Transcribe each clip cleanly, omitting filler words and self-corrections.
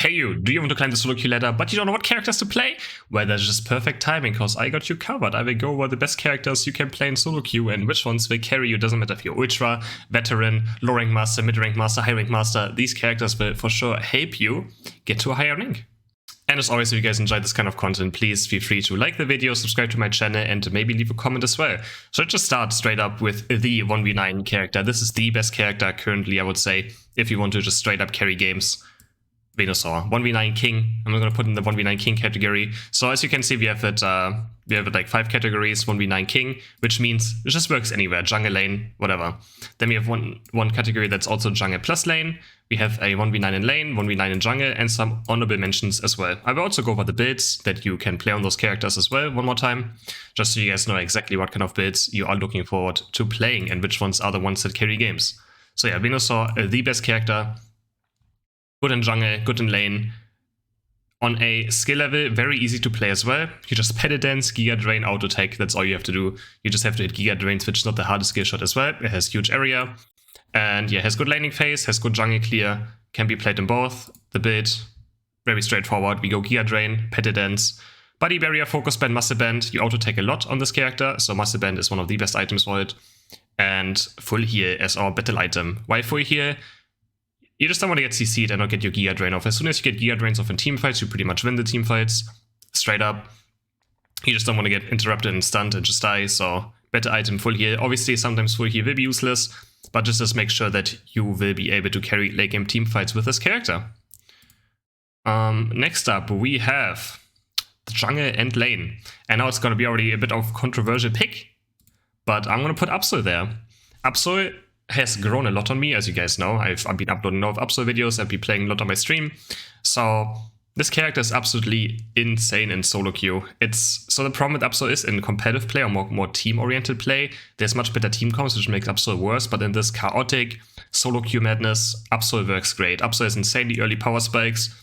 Hey you, do you want to climb the SOLOQ ladder but you don't know what characters to play? Well, that's just perfect timing because I got you covered. I will go over the best characters you can play in SOLOQ and which ones will carry you. Doesn't matter if you're Ultra, Veteran, Low Rank Master, Mid Rank Master, High Rank Master. These characters will for sure help you get to a higher rank. And as always, if you guys enjoyed this kind of content, please feel free to like the video, subscribe to my channel, and maybe leave a comment as well. So let's just start straight up with the 1v9 character. This is the best character currently, I would say, if you want to just straight up carry games. Venusaur, 1v9 King. I'm not gonna put in the 1v9 King category. So as you can see, we have it like 5 categories, 1v9 King, which means it just works anywhere, jungle lane, whatever. Then we have one category that's also jungle plus lane. We have a 1v9 in lane, 1v9 in jungle, and some honorable mentions as well. I will also go over the builds that you can play on those characters as well one more time, just so you guys know exactly what kind of builds you are looking forward to playing and which ones are the ones that carry games. So yeah, Venusaur, the best character. Good in jungle, good in lane. On a skill level, very easy to play as well. You just Pedal Dance, Giga Drain, Auto Attack, that's all you have to do. You just have to hit Giga Drains, which is not the hardest skill shot as well. It has huge area. And yeah, has good laning phase, has good jungle clear, can be played in both. The build, very straightforward. We go Giga Drain, Pedal Dance, Body Barrier, Focus Band, Muscle Band. You Auto Attack a lot on this character, so Muscle Band is one of the best items for it. And Full Heal as our battle item. Why Full Heal? You just don't want to get CC'd and not get your Giga Drain off. As soon as you get Giga Drains off in teamfights, you pretty much win the teamfights. Straight up. You just don't want to get interrupted and stunned and just die, so better item Full Heal. Obviously, sometimes Full Heal will be useless, but just make sure that you will be able to carry late game teamfights with this character. Next up, we have the jungle and lane. And now it's going to be already a bit of a controversial pick, but I'm going to put Absol there. Absol has grown a lot on me, as you guys know. I've been uploading a lot of Absol videos, I've been playing a lot on my stream. So this character is absolutely insane in SOLOQ. So the problem with Absol is in competitive play or more team-oriented play, there's much better team comps, which makes Absol worse, but in this chaotic SOLOQ madness, Absol works great. Absol has insanely early power spikes,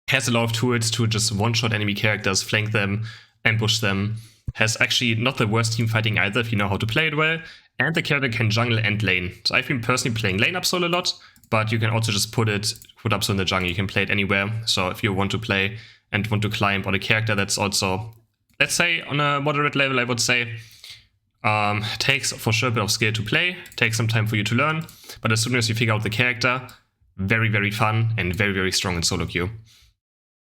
has a lot of tools to just one-shot enemy characters, flank them, ambush them, has actually not the worst team fighting either if you know how to play it well, and the character can jungle and lane. So I've been personally playing lane Absol a lot, but you can also just put Absol in the jungle. You can play it anywhere. So if you want to play and want to climb on a character that's also, let's say, on a moderate level, I would say, takes for sure a bit of skill to play, takes some time for you to learn, but as soon as you figure out the character, very, very fun and very, very strong in SOLOQ.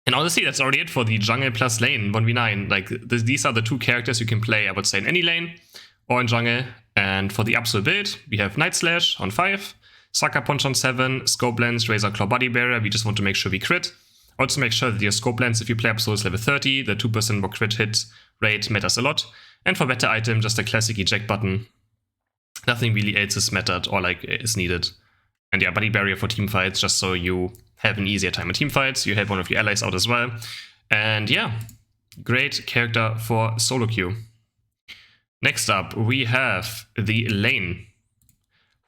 And honestly, that's already it for the jungle plus lane 1v9. Like, these are the two characters you can play, I would say, in any lane or in jungle. And for the Absol build, we have Night Slash on 5, Sucker Punch on 7, Scope Lens, Razor Claw, Body Barrier. We just want to make sure we crit. Also make sure that your Scope Lens, if you play Absol, is level 30. The 2% more crit hit rate matters a lot. And for better item, just a classic eject button. Nothing really else is mattered or like is needed. And yeah, Body Barrier for team fights, just so you have an easier time in team fights. You have one of your allies out as well. And yeah, great character for SOLOQ. Next up, we have the lane.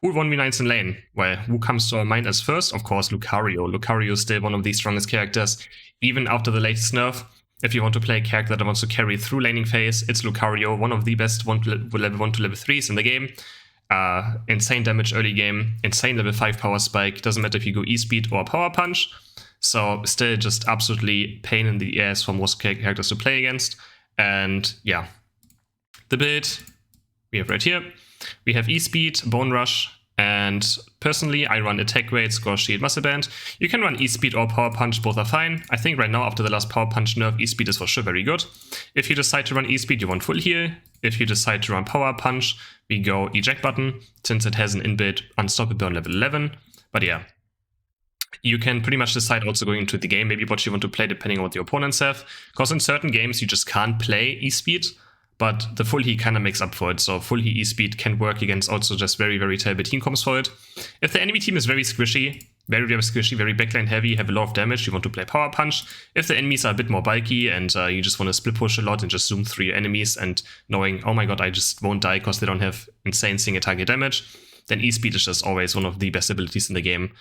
Who 1v9s in lane? Well, who comes to our mind as first? Of course, Lucario. Lucario is still one of the strongest characters, even after the latest nerf. If you want to play a character that wants to carry through laning phase, it's Lucario, one of the best level 1 to level 3s in the game. Insane damage early game, insane level 5 power spike, doesn't matter if you go E-speed or power punch. So still just absolutely pain in the ass for most characters to play against. And yeah. The build we have right here. We have E-Speed, Bone Rush, and personally I run Attack Rate, Score Shield, Muscle Band. You can run E-Speed or Power Punch, both are fine. I think right now after the last Power Punch nerf, E-Speed is for sure very good. If you decide to run E-Speed, you want Full Heal. If you decide to run Power Punch, we go Eject Button, since it has an inbuilt Unstoppable on level 11. But yeah, you can pretty much decide also going into the game maybe what you want to play depending on what your opponents have. Because in certain games you just can't play E-Speed, but the Full Heal kind of makes up for it. So Full Heal E-Speed can work against also just very, very terrible team comps for it. If the enemy team is very squishy, very backline heavy, have a lot of damage, you want to play Power Punch. If the enemies are a bit more bulky and you just want to split push a lot and just zoom through your enemies and knowing, oh my god, I just won't die because they don't have insane single target damage, then E-Speed is just always one of the best abilities in the game.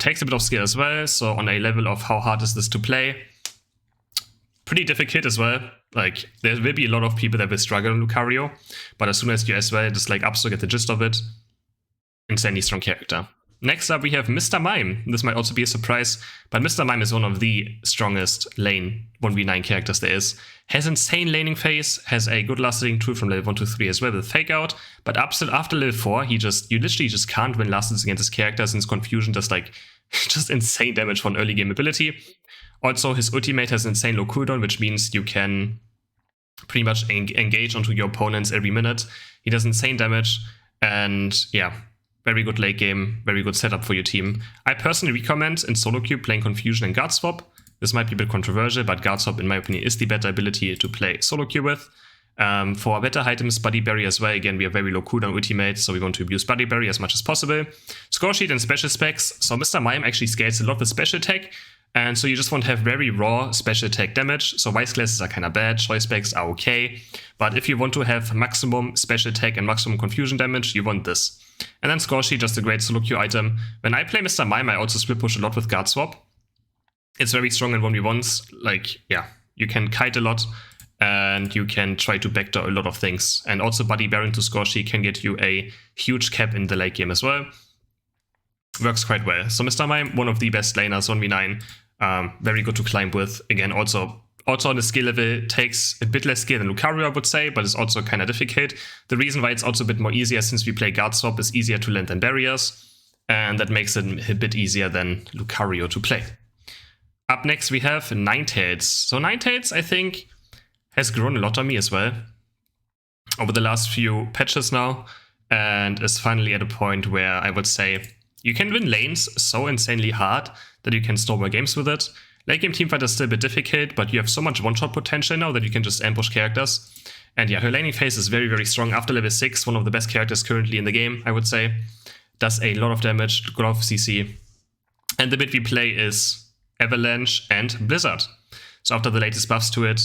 Takes a bit of skill as well, so on a level of how hard is this to play, pretty difficult as well. Like, there will be a lot of people that will struggle in Lucario, but as soon as you as well just like Absol get the gist of it, insanely strong character. Next up, we have Mr. Mime. This might also be a surprise, but Mr. Mime is one of the strongest lane 1v9 characters there is. Has insane laning phase, has a good last hitting tool from level 1 to 3 as well with Fake Out, but after level 4, you literally just can't win last hits against his characters, and his confusion does like just insane damage for an early game ability. Also, his ultimate has insane low cooldown, which means you can pretty much engage onto your opponents every minute. He does insane damage, and yeah, very good late game, very good setup for your team. I personally recommend in solo queue playing Confusion and Guard Swap. This might be a bit controversial, but Guard Swap, in my opinion, is the better ability to play solo queue with. For better items, Buddy Berry as well. Again, we have very low cooldown ultimate, so we want to abuse Buddy Berry as much as possible. Score sheet and special specs. So Mr. Mime actually scales a lot with special attack, and so you just want to have very raw special attack damage. So Vice Glasses are kind of bad, choice specs are okay, but if you want to have maximum special attack and maximum confusion damage, you want this. And then Score Sheet, just a great solo queue item. When I play Mr. Mime, I also split push a lot with Guard Swap. It's very strong in 1v1s. Like, yeah, you can kite a lot, and you can try to backdoor a lot of things. And also Buddy Baron to Score Sheet can get you a huge cap in the late game as well. Works quite well. So Mr. Mime, one of the best laners 1v9. Very good to climb with. Again, also on the skill level, takes a bit less skill than Lucario, I would say, but it's also kind of difficult. The reason why it's also a bit more easier, since we play Guard Swap, is easier to land than barriers, and that makes it a bit easier than Lucario to play. Up next, we have Ninetales. So Ninetales, I think, has grown a lot on me as well over the last few patches now, and is finally at a point where I would say you can win lanes so insanely hard that you can snowball games with it. Late game teamfight is still a bit difficult, but you have so much one-shot potential now that you can just ambush characters. And yeah, her laning phase is very, very strong. After level 6, one of the best characters currently in the game, I would say. Does a lot of damage, a lot of CC. And the bit we play is Avalanche and Blizzard. So after the latest buffs to it,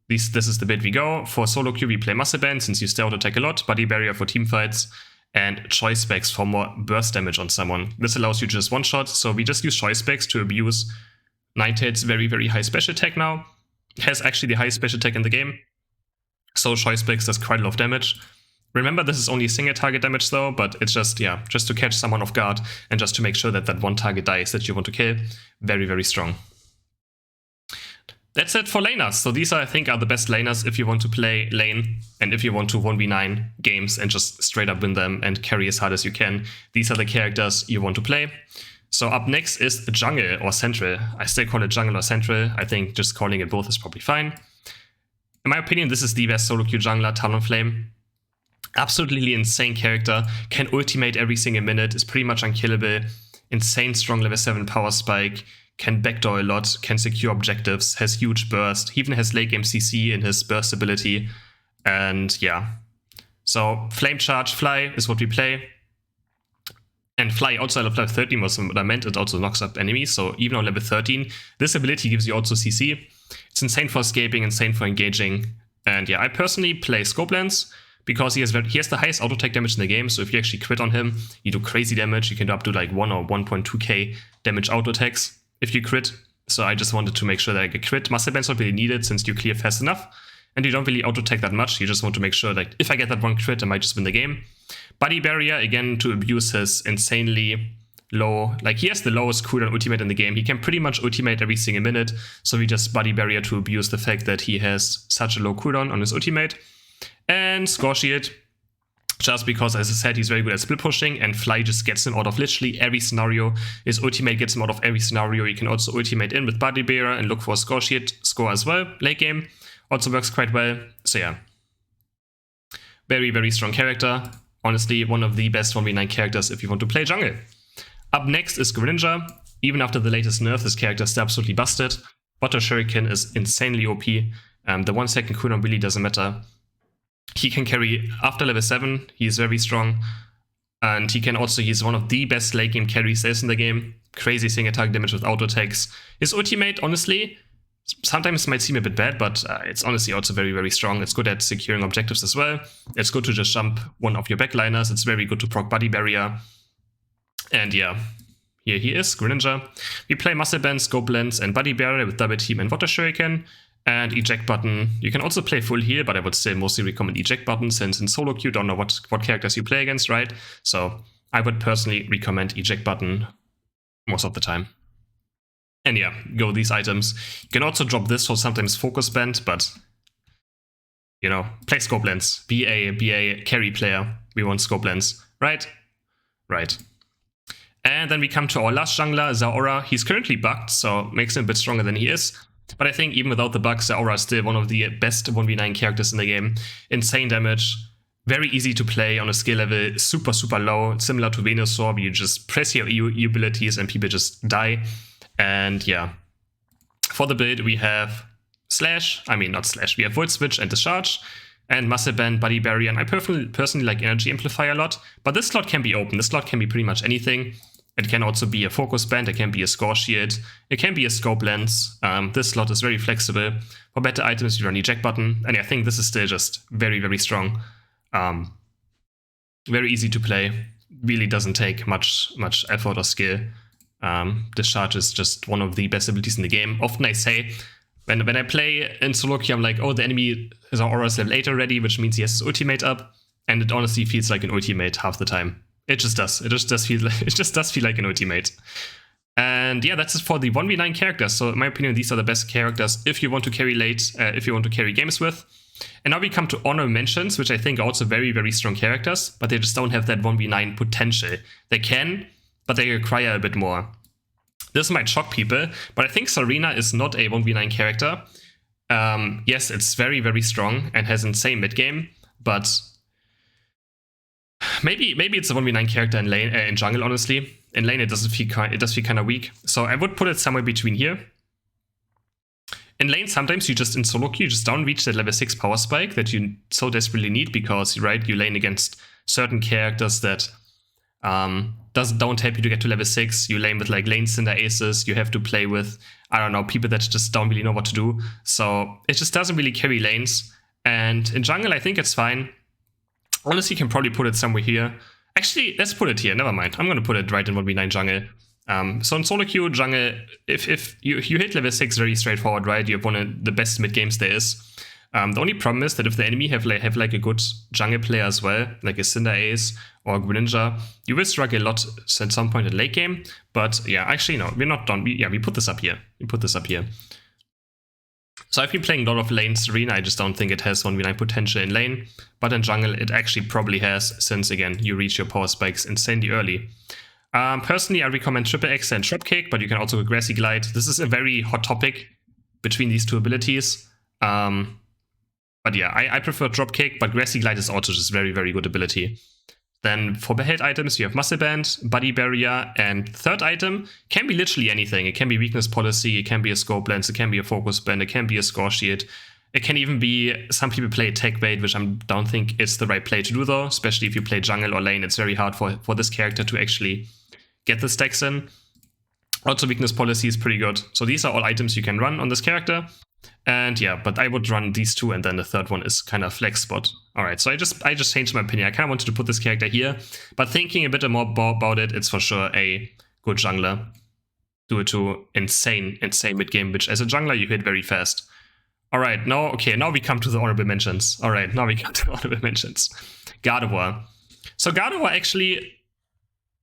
this is the bit we go. For solo queue, we play Muscle Band, since you stay auto attack a lot, Buddy Barrier for teamfights, and Choice Specs for more burst damage on someone. This allows you just one-shot, so we just use Choice Specs to abuse Ninetales' very, very high special attack now. Has actually the highest special attack in the game, so Choice Specs does quite a lot of damage. Remember, this is only single target damage though, but it's just, yeah, just to catch someone off guard and just to make sure that that one target dies that you want to kill. Very, very strong. That's it for laners. So these, I think, are the best laners if you want to play lane and if you want to 1v9 games and just straight up win them and carry as hard as you can. These are the characters you want to play. So up next is Jungle or Central. I still call it Jungle or Central. I think just calling it both is probably fine. In my opinion, this is the best solo queue jungler, Talonflame. Absolutely insane character. Can ultimate every single minute, is pretty much unkillable. Insane strong level 7 power spike. Can backdoor a lot, can secure objectives, has huge burst. He even has late game CC in his burst ability. And yeah. So Flame Charge, Fly is what we play. And Fly outside of level 13 was what I meant. It also knocks up enemies, so even on level 13, this ability gives you also CC. It's insane for escaping, insane for engaging. And yeah, I personally play Scope Lens because he has the highest auto attack damage in the game, so if you actually crit on him, you do crazy damage. You can do up to like 1 or 1.2k damage auto attacks if you crit. So I just wanted to make sure that I get crit. Muscle Band's not really needed since you clear fast enough, and you don't really auto attack that much. You just want to make sure that if I get that one crit, I might just win the game. Buddy Barrier, again, to abuse his insanely low, like he has the lowest cooldown ultimate in the game. He can pretty much ultimate every single minute, so we just Buddy Barrier to abuse the fact that he has such a low cooldown on his ultimate. And Score Shield, just because, as I said, he's very good at split pushing, and Fly just gets him out of literally every scenario. His ultimate gets him out of every scenario. You can also ultimate in with Buddy Barrier and look for a Score Shield score as well, late game. Also works quite well, so yeah. Very, very strong character. Honestly, one of the best 1v9 characters if you want to play jungle. Up next is Greninja. Even after the latest nerf, this character is still absolutely busted. Water Shuriken is insanely OP. The 1 second cooldown really doesn't matter. He can carry after level 7, he is very strong. And he's one of the best late game carries there is in the game. Crazy single attack damage with auto attacks. His ultimate, honestly, sometimes might seem a bit bad, but it's honestly also very, very strong. It's good at securing objectives as well. It's good to just jump one of your backliners. It's very good to proc Buddy Barrier. And yeah, here he is, Greninja. We play Muscle Band, Scope Lens, and Buddy Barrier with Double Team and Water Shuriken. And Eject Button. You can also play full heal, but I would still mostly recommend Eject Button, since in solo queue you don't know what characters you play against, right? So I would personally recommend eject button most of the time. And yeah, go these items. You can also drop this for sometimes focus band, but you know, play scope lens. Be a carry player. We want scope lens, right? Right. And then we come to our last jungler, Zaora. He's currently bugged, so makes him a bit stronger than he is. But I think even without the bug, Zaora is still one of the best 1v9 characters in the game. Insane damage, very easy to play on a skill level, super, super low, similar to Venusaur, where you just press your E abilities and people just die. And yeah, for the build we have we have Void Switch and Discharge, and Muscle Band, Body Barrier, and I personally like Energy Amplifier a lot. But this slot can be open, this slot can be pretty much anything. It can also be a Focus Band, it can be a Score Shield, it can be a Scope Lens. This slot is very flexible. For better items, you run eject button, and I think this is still just very, very strong. Very easy to play, really doesn't take much effort or skill. Discharge is just one of the best abilities in the game. Often I say, when I play in SOLOQ, I'm like, oh, the enemy is our aura's level 8 already, which means he has his ultimate up, and it honestly feels like an ultimate half the time. It just does. It just does feel like an ultimate. And yeah, that's it for the 1v9 characters. So in my opinion, these are the best characters if you want to carry late, if you want to carry games with. And now we come to honorable mentions, which I think are also very, very strong characters, but they just don't have that 1v9 potential. They can, but they require a bit more. This might shock people, but I think Tsareena is not a 1v9 character. Yes, it's very, very strong and has insane mid-game, but maybe it's a 1v9 character in lane, in jungle, honestly. In lane, it does feel kind of weak. So I would put it somewhere between here. In lane, sometimes in SOLOQ, you just don't reach that level 6 power spike that you so desperately need because, right, you lane against certain characters that don't help you to get to level 6. You lane with like lane Cinder aces. You have to play with, I don't know, people that just don't really know what to do. So it just doesn't really carry lanes. And in jungle, I think it's fine. Honestly, you can probably put it somewhere here. Actually, let's put it here. Never mind. I'm going to put it right in 1v9 jungle. So in SOLOQ jungle, if you hit level 6, very straightforward, right? You have one of the best mid games there is. The only problem is that if the enemy have like a good jungle player as well, like a Cinder Ace or Greninja, you will struggle a lot at some point in late game. But yeah, actually no, we're not done. We put this up here. So I've been playing a lot of lane Tsareena. I just don't think it has 1v9 potential in lane, but in jungle it actually probably has, since again you reach your power spikes insanely early. Personally, I recommend Triple X and Dropkick, but you can also go Grassy Glide. This is a very hot topic between these two abilities. But yeah, I prefer Dropkick, but Grassy Glide is also just very, very good ability. Then for held items, you have Muscle Band, Body Barrier, and third item can be literally anything. It can be Weakness Policy, it can be a Scope Lens, it can be a Focus Band, it can be a Score Shield. It can even be, some people play Tech Bait, which I don't think it's the right play to do though, especially if you play jungle or lane. It's very hard for this character to actually get the stacks in. Also, Weakness Policy is pretty good. So these are all items you can run on this character. And yeah, but I would run these two, and then the third one is kind of flex spot. All right, so I just changed my opinion. I kind of wanted to put this character here, but thinking a bit more about it, it's for sure a good jungler. Due to insane mid game, which as a jungler you hit very fast. All right, now we come to the honorable mentions. All right, now we come to the honorable mentions. Gardevoir. So Gardevoir actually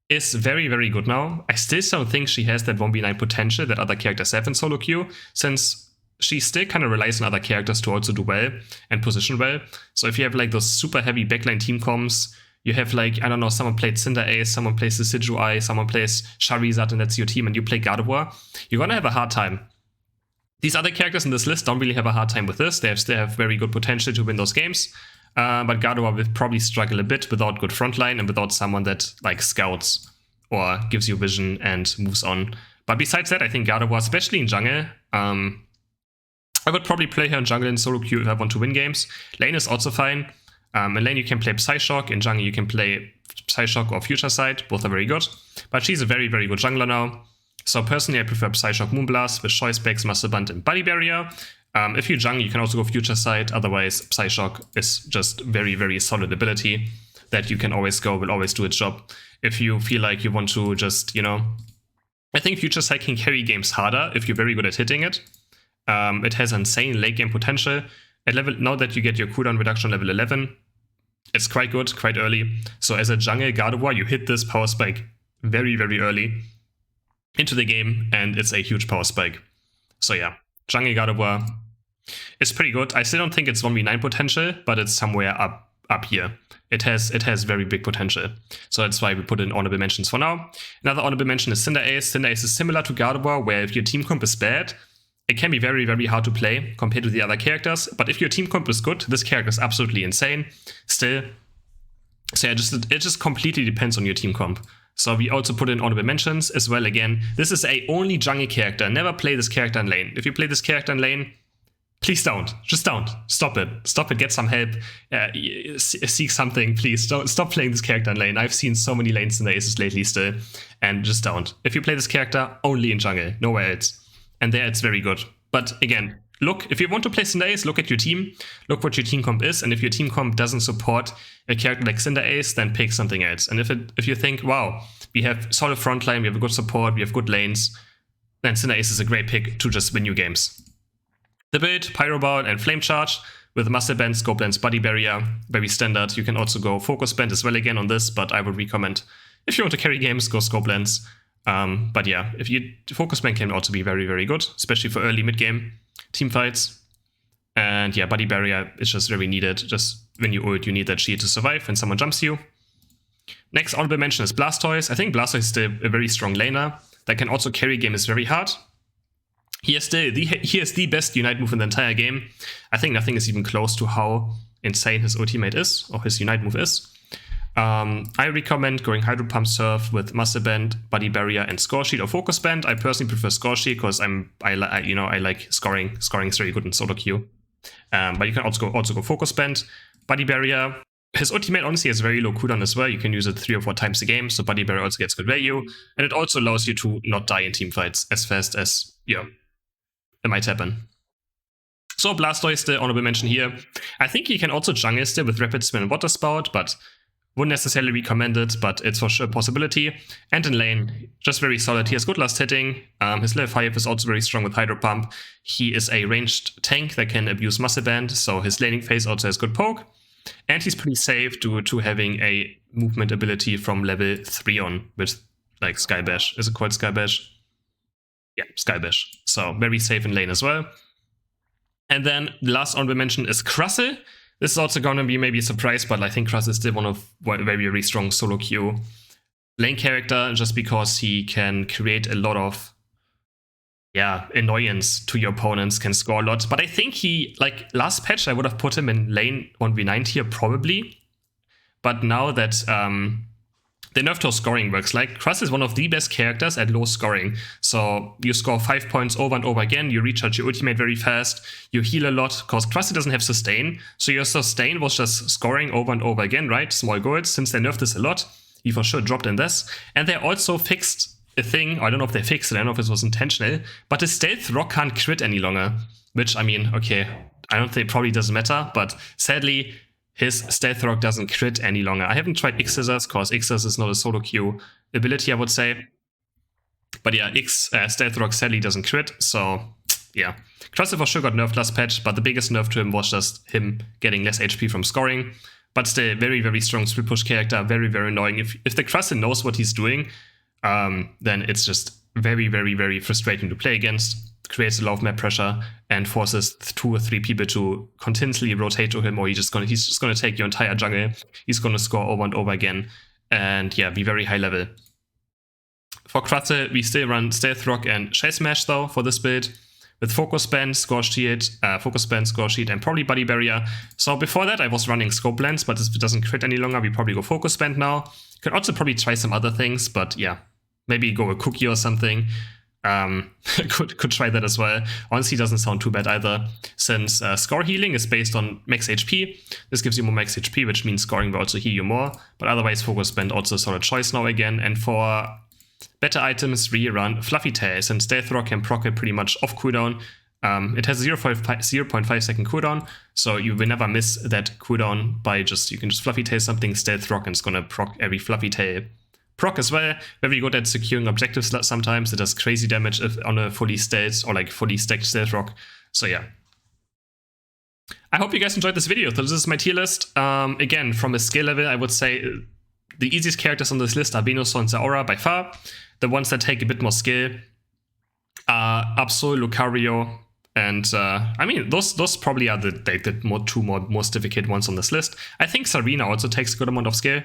is very, very good now. I still don't think she has that 1v9 potential that other characters have in SOLOQ, since she still kind of relies on other characters to also do well and position well. So if you have like those super heavy backline team comms, you have like, I don't know, someone played Cinder Ace, someone plays the Decidueye, someone plays Charizard, and that's your team, and you play Gardevoir, you're gonna have a hard time. These other characters in this list don't really have a hard time with this. They still have very good potential to win those games. But Gardevoir will probably struggle a bit without good frontline and without someone that like scouts or gives you vision and moves on. But besides that, I think Gardevoir, especially in jungle, I would probably play her in jungle in SOLOQ if I want to win games. Lane is also fine. In lane you can play Psyshock. In jungle you can play Psyshock or Future Sight. Both are very good. But she's a very, very good jungler now. So personally I prefer Psyshock Moonblast with Choice Specs, Muscle Band, and Body Barrier. If you jungle, you can also go Future Sight. Otherwise, Psyshock is just very, very solid ability that you can always go, will always do its job. If you feel like you want to just, you know... I think Future Sight can carry games harder if you're very good at hitting it. It has insane late game potential. At level, now that you get your cooldown reduction level 11, It's quite good, quite early. So as a jungle Gardevoir, you hit this power spike very, very early into the game, and it's a huge power spike. So yeah, jungle Gardevoir is pretty good. I still don't think it's 1v9 potential, but it's somewhere up here. It has very big potential. So that's why we put in honorable mentions for now. Another honorable mention is Cinderace. Cinderace is similar to Gardevoir, where if your team comp is bad, it can be very, very hard to play compared to the other characters. But if your team comp is good, this character is absolutely insane still. So yeah, it just completely depends on your team comp. So we also put in honorable mentions as well. Again, this is a only jungle character. Never play this character in lane. If you play this character in lane, please don't. Just don't. Stop it. Stop it. Get some help. Seek something, please. Don't stop playing this character in lane. I've seen so many lanes in the aces lately still. And just don't. If you play this character, only in jungle. Nowhere else. And there it's very good. But again, look, if you want to play Cinderace, look at your team. Look what your team comp is. And if your team comp doesn't support a character like Cinderace, then pick something else. And if you think, wow, we have solid frontline, we have a good support, we have good lanes, then Cinderace is a great pick to just win you games. The build, Pyro Ball and Flame Charge with Muscle Band, Scope Lens, Body Barrier, very standard. You can also go Focus Band as well again on this, but I would recommend if you want to carry games, go Scope Lens. But yeah, if you Focus Band can also be very, very good, especially for early mid-game team fights. And yeah, Body Barrier is just very needed. Just when you ult, you need that shield to survive when someone jumps you. Next honorable mention is Blastoise. I think Blastoise is still a very strong laner that can also carry game is very hard. He has the best Unite move in the entire game. I think nothing is even close to how insane his ultimate is, or his Unite move is. I recommend going Hydro Pump Surf with Muscle Band, Body Barrier, and Score Sheet or Focus Band. I personally prefer Score Sheet because I like scoring. Scoring is very good in solo queue. But you can also go Focus Band, Body Barrier. His ultimate honestly has very low cooldown as well. You can use it 3 or 4 times a game, so Body Barrier also gets good value, and it also allows you to not die in team fights as fast as it might happen. So Blastoise, the honorable mention here. I think he can also jungle still with Rapid Spin and Water Spout, but wouldn't necessarily recommend it, but it's for sure a possibility. And in lane, just very solid. He has good last hitting. His level 5 is also very strong with Hydro Pump. He is a ranged tank that can abuse Muscle Band, so his laning phase also has good poke. And he's pretty safe due to having a movement ability from level 3 on with like Sky Bash. Is it called Sky Bash? Yeah, Sky Bash. So very safe in lane as well. And then the last honorable mention is Crustle. This is also going to be maybe a surprise, but I think Crustle is still one of very, very strong solo queue lane character, just because he can create a lot of annoyance to your opponents, can score a lot. But I think he, like last patch, I would have put him in lane 1v9 tier probably. But now that they nerfed how scoring works, like Crustle is one of the best characters at low scoring. So you score 5 points over and over again, you recharge your ultimate very fast, you heal a lot, because Crustle doesn't have sustain. So your sustain was just scoring over and over again, right? Small goals. Since they nerfed this a lot, he for sure dropped in this. And they also fixed a thing, I don't know if they fixed it, I don't know if this was intentional, but his stealth rock can't crit any longer. Which, I mean, okay, I don't think it probably doesn't matter, but sadly, his Stealth Rock doesn't crit any longer. I haven't tried X Scissors, because X Scissors is not a solo queue ability, I would say. But yeah, Stealth Rock sadly doesn't crit, so yeah. Crustle for sure got nerfed last patch, but the biggest nerf to him was just him getting less HP from scoring. But still, very, very strong split push character, very, very annoying. If the Crustle knows what he's doing, then it's just very, very, very frustrating to play against. Creates a lot of map pressure and forces 2 or 3 people to continuously rotate to him, or he's just gonna take your entire jungle. He's gonna score over and over again, and yeah, be very high level. For Crustle, we still run Stealth Rock and Shell Smash though for this build, with Focus Band, Score Sheet, and probably Body Barrier. So before that, I was running Scope Lens, but if it doesn't crit any longer, we probably go Focus Band now. Could also probably try some other things, but yeah, maybe go a cookie or something. Could try that as well. Honestly, doesn't sound too bad either, since score healing is based on max HP. This gives you more max HP, which means scoring will also heal you more. But otherwise, Focus Band also a solid choice now again. And for better items, rerun Fluffy Tail, since Stealth Rock can proc it pretty much off cooldown. It has 0.5 second cooldown, so you will never miss that cooldown by you can just Fluffy Tail something, Stealth Rock, and it's gonna proc every Fluffy Tail proc as well. Very good at securing objectives sometimes. It does crazy damage on a fully stealth or like fully stacked Stealth Rock. So yeah. I hope you guys enjoyed this video. So this is my tier list. Again, from a skill level, I would say the easiest characters on this list are Venusaur and Tsareena by far. The ones that take a bit more skill are Absol, Lucario, and I mean, those probably are the two most difficult ones on this list. I think Tsareena also takes a good amount of skill.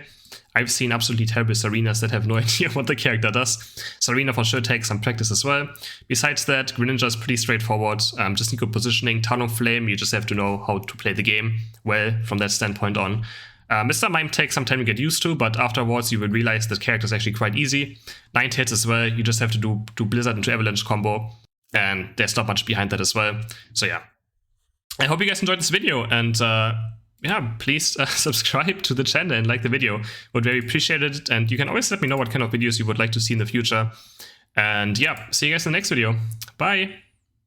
I've seen absolutely terrible Tsareenas that have no idea what the character does. Tsareena for sure takes some practice as well. Besides that, Greninja is pretty straightforward. Just need good positioning. Talonflame, you just have to know how to play the game well from that standpoint on. Mr. Mime takes some time to get used to, but afterwards you will realize that character is actually quite easy. 9 hits as well, you just have to do Blizzard into Avalanche combo, and there's not much behind that as well. So yeah, I hope you guys enjoyed this video, and yeah, please subscribe to the channel and like the video. Would very appreciate it, and you can always let me know what kind of videos you would like to see in the future. And yeah, see you guys in the next video. Bye!